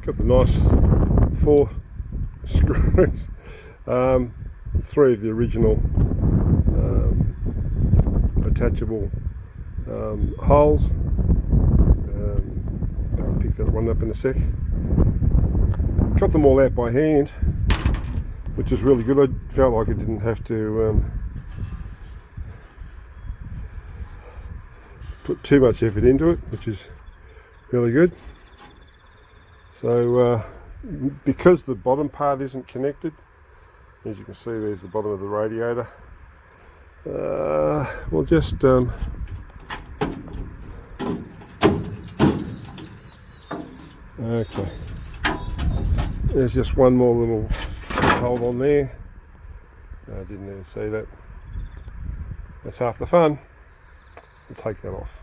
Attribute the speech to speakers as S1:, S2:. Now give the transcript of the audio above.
S1: got the nice 4 screws, 3 of the original attachable holes. I'll pick that one up in a sec. Got them all out by hand, which is really good. I felt like I didn't have to put too much effort into it, which is really good. So because the bottom part isn't connected, as you can see there's the bottom of the radiator, we'll just okay, there's just one more little hole on there. I didn't even see that. That's half the fun. We'll take that off.